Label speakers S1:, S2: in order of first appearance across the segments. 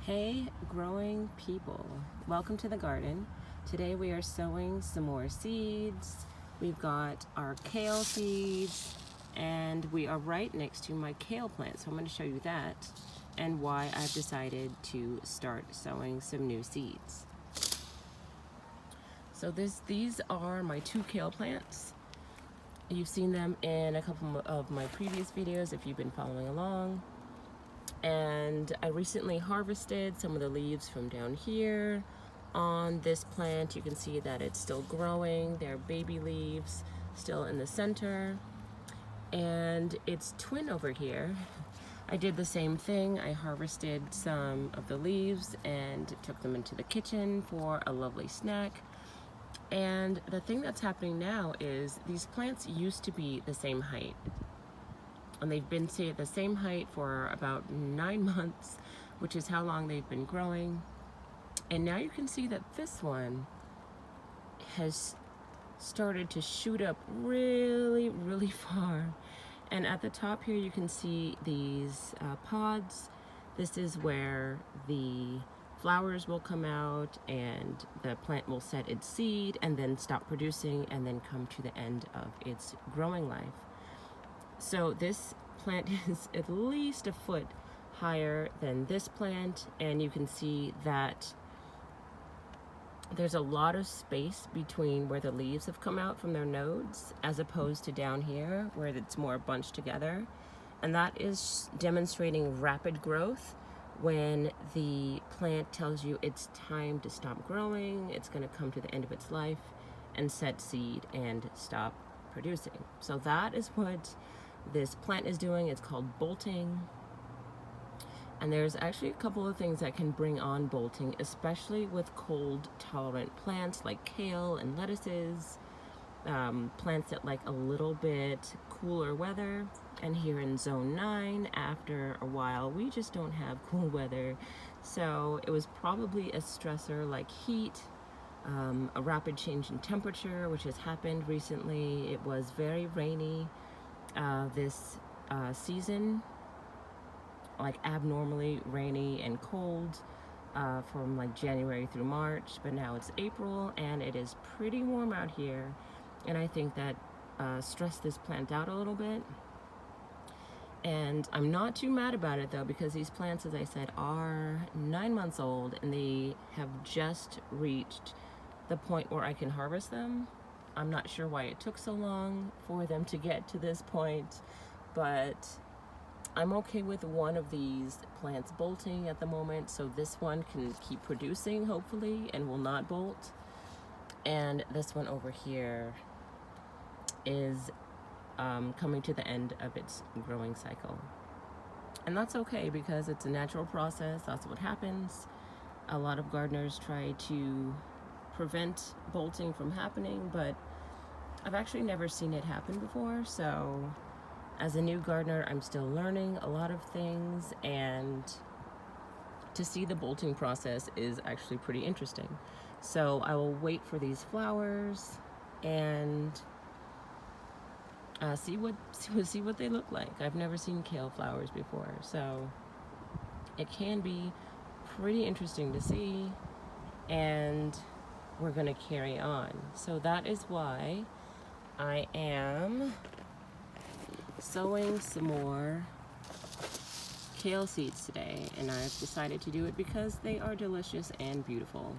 S1: Hey growing people, welcome to the garden. Today we are sowing some more seeds. We've got our kale seeds and we are right next to my kale plant, so I'm going to show you that and why I've decided to start sowing some new seeds. So these are my two kale plants. You've seen them in a couple of my previous videos if you've been following along. And I recently harvested some of the leaves from down here. On this plant, you can see that it's still growing. There are baby leaves still in the center. And its twin over here, I did the same thing. I harvested some of the leaves and took them into the kitchen for a lovely snack. And the thing that's happening now is these plants used to be the same height. And they've been at the same height for about 9 months, which is how long they've been growing. And now you can see that this one has started to shoot up really, really far. And at the top here, you can see these pods. This is where the flowers will come out and the plant will set its seed and then stop producing and then come to the end of its growing life. So this plant is at least a foot higher than this plant, and you can see that there's a lot of space between where the leaves have come out from their nodes as opposed to down here where it's more bunched together. And that is demonstrating rapid growth. When the plant tells you it's time to stop growing, it's going to come to the end of its life and set seed and stop producing. So that is what this plant is doing. It's called bolting. And there's actually a couple of things that can bring on bolting, especially with cold tolerant plants like kale and lettuces, plants that like a little bit cooler weather. And here in zone 9, after a while, we just don't have cool weather. So it was probably a stressor like heat, a rapid change in temperature, which has happened recently. It was very rainy this season, like abnormally rainy and cold from like January through March, but now it's April and it is pretty warm out here, and I think that stressed this plant out a little bit. And I'm not too mad about it though, because these plants, as I said, are 9 months old and they have just reached the point where I can harvest them. I'm not sure why it took so long for them to get to this point, but I'm okay with one of these plants bolting at the moment, so this one can keep producing hopefully and will not bolt. And this one over here is coming to the end of its growing cycle. And that's okay because it's a natural process. That's what happens. A lot of gardeners try to prevent bolting from happening, but I've actually never seen it happen before. So as a new gardener, I'm still learning a lot of things, and to see the bolting process is actually pretty interesting. So I will wait for these flowers and see what they look like. I've never seen kale flowers before, so it can be pretty interesting to see, and we're gonna carry on. So that is why I am sowing some more kale seeds today, and I've decided to do it because they are delicious and beautiful.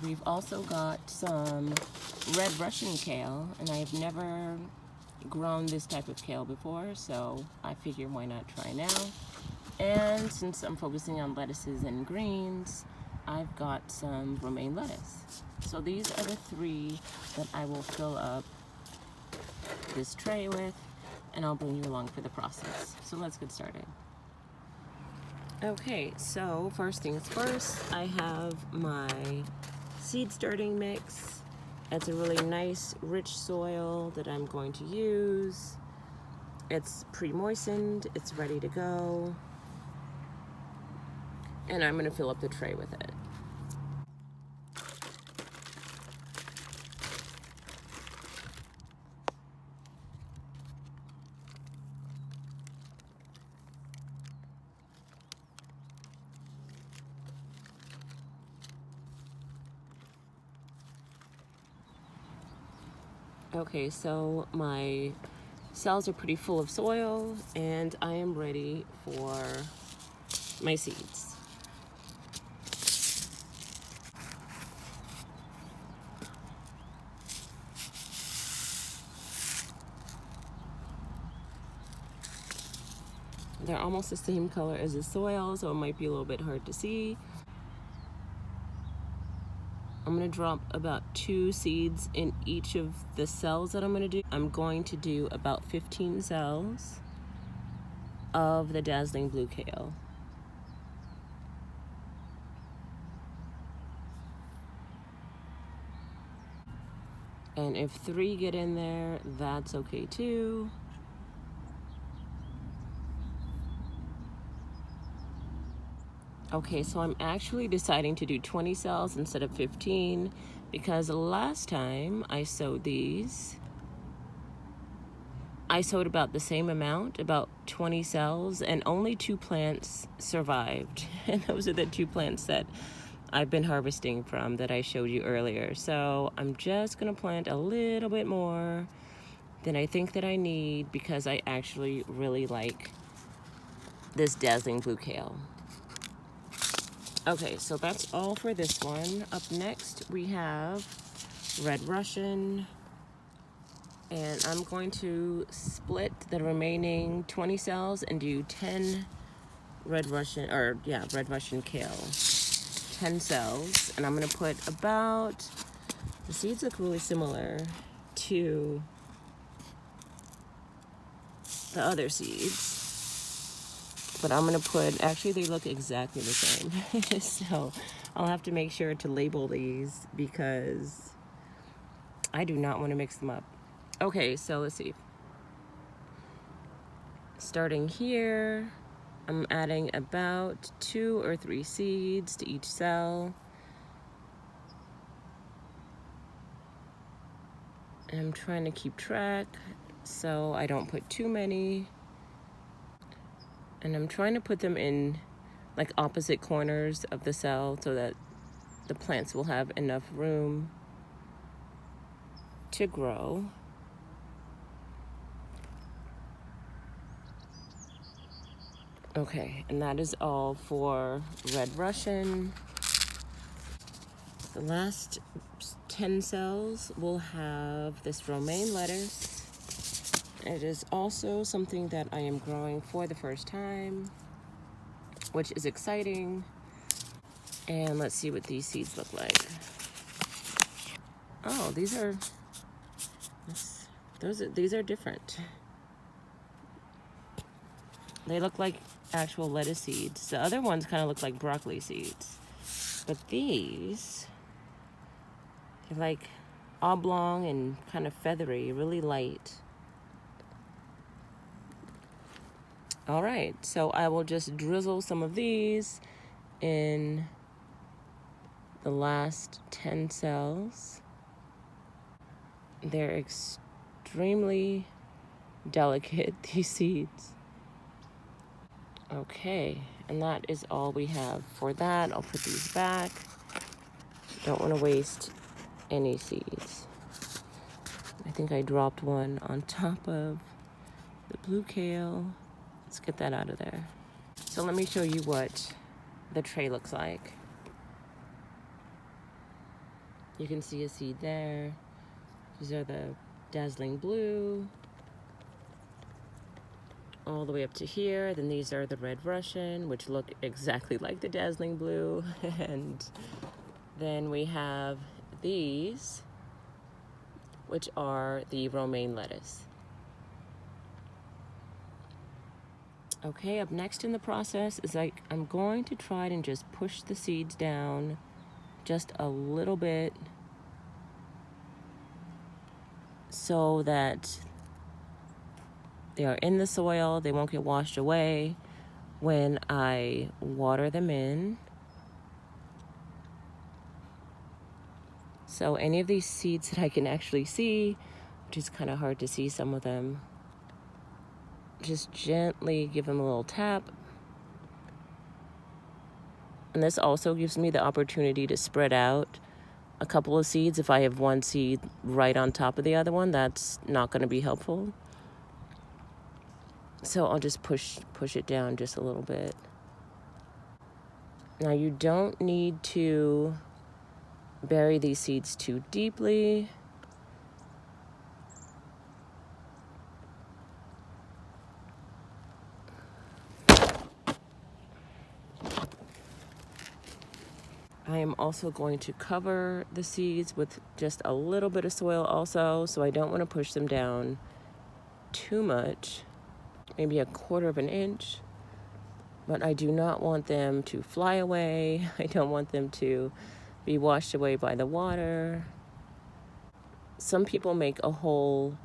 S1: We've also got some red Russian kale, and I've never grown this type of kale before, so I figure why not try now. And since I'm focusing on lettuces and greens, I've got some romaine lettuce. So these are the 3 that I will fill up this tray with, and I'll bring you along for the process. So let's get started. Okay, so first things first, I have my seed starting mix. It's a really nice, rich soil that I'm going to use. It's pre-moistened, it's ready to go, and I'm going to fill up the tray with it. Okay, so my cells are pretty full of soil and I am ready for my seeds. They're almost the same color as the soil, so it might be a little bit hard to see. I'm gonna drop about 2 seeds in each of the cells that I'm gonna do. I'm going to do about 15 cells of the dazzling blue kale. And if 3 get in there, that's okay too. Okay, so I'm actually deciding to do 20 cells instead of 15 because last time I sowed these, I sowed about the same amount, about 20 cells, and only 2 plants survived. And those are the 2 plants that I've been harvesting from that I showed you earlier. So I'm just gonna plant a little bit more than I think that I need because I actually really like this dazzling blue kale. Okay, so that's all for this one. Up next, we have Red Russian. And I'm going to split the remaining 20 cells and do 10 Red Russian kale. 10 cells. And I'm gonna put about, the seeds look really similar to the other seeds. But I'm gonna put, actually they look exactly the same. So I'll have to make sure to label these because I do not want to mix them up. Okay, so let's see. Starting here, I'm adding about 2 or 3 seeds to each cell. And I'm trying to keep track so I don't put too many. And I'm trying to put them in like opposite corners of the cell so that the plants will have enough room to grow. Okay, and that is all for Red Russian. The last 10 cells will have this romaine lettuce. It is also something that I am growing for the first time, which is exciting. And let's see what these seeds look like. Oh, these are different. They look like actual lettuce seeds. The other ones kind of look like broccoli seeds. But these, they're like oblong and kind of feathery, really light. All right, so I will just drizzle some of these in the last 10 cells. They're extremely delicate, these seeds. Okay, and that is all we have for that. I'll put these back. Don't want to waste any seeds. I think I dropped one on top of the blue kale. Let's get that out of there. So let me show you what the tray looks like. You can see a seed there. These are the dazzling blue. All the way up to here. Then these are the Red Russian, which look exactly like the dazzling blue. And then we have these, which are the romaine lettuce. Okay, up next in the process is I'm going to try and just push the seeds down just a little bit so that they are in the soil, they won't get washed away when I water them in. So any of these seeds that I can actually see, which is kind of hard to see some of them, just gently give them a little tap. And this also gives me the opportunity to spread out a couple of seeds. If I have one seed right on top of the other one, that's not going to be helpful. So I'll just push it down just a little bit. Now you don't need to bury these seeds too deeply. I am also going to cover the seeds with just a little bit of soil also, so I don't want to push them down too much, maybe 1/4 of an inch, but I do not want them to fly away. I don't want them to be washed away by the water. Some people make a hole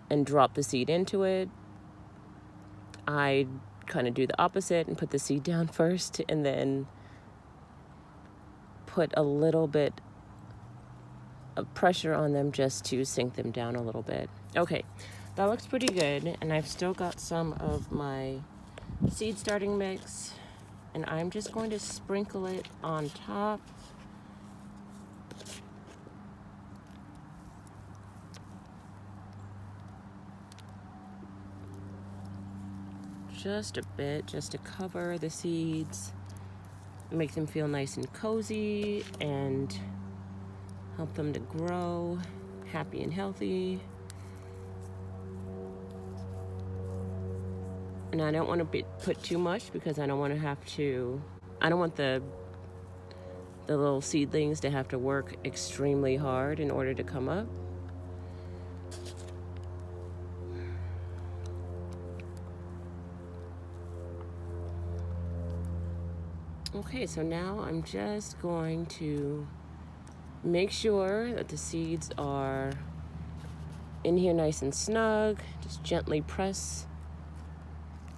S1: and drop the seed into it. I kind of do the opposite and put the seed down first and then put a little bit of pressure on them just to sink them down a little bit. Okay, that looks pretty good, and I've still got some of my seed starting mix, and I'm just going to sprinkle it on top. Just a bit, just to cover the seeds, make them feel nice and cozy, and help them to grow happy and healthy. And I don't want to put too much because I don't want the little seedlings to have to work extremely hard in order to come up. Okay, so now I'm just going to make sure that the seeds are in here nice and snug. Just gently press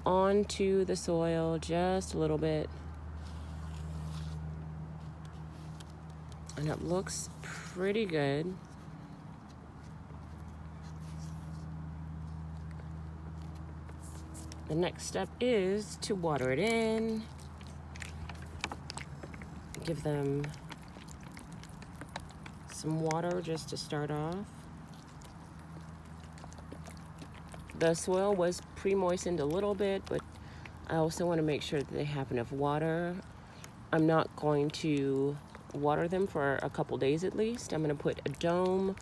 S1: onto the soil just a little bit. And it looks pretty good. The next step is to water it in. Give them some water just to start off. The soil was pre-moistened a little bit, but I also want to make sure that they have enough water. I'm not going to water them for a couple days at least. I'm going to put a dome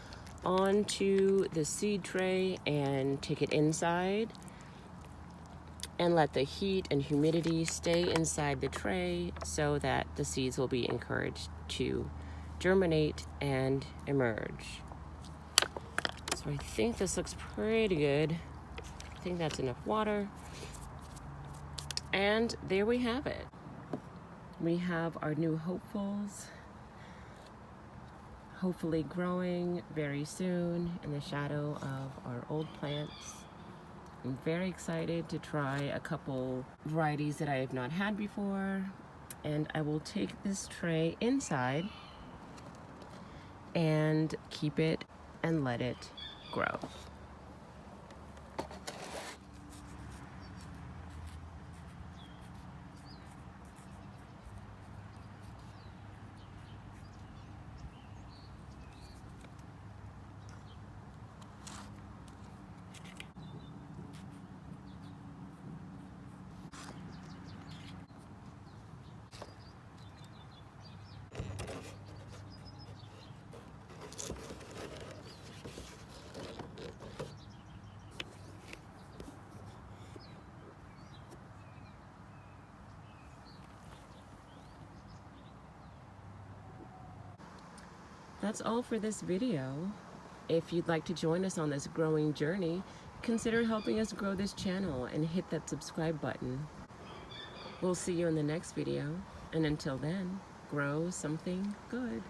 S1: onto the seed tray and take it inside and let the heat and humidity stay inside the tray so that the seeds will be encouraged to germinate and emerge. So I think this looks pretty good. I think that's enough water. And there we have it. We have our new hopefuls, hopefully growing very soon in the shadow of our old plants. I'm very excited to try a couple varieties that I have not had before, and I will take this tray inside and keep it and let it grow. That's all for this video. If you'd like to join us on this growing journey, consider helping us grow this channel and hit that subscribe button. We'll see you in the next video, and until then, grow something good.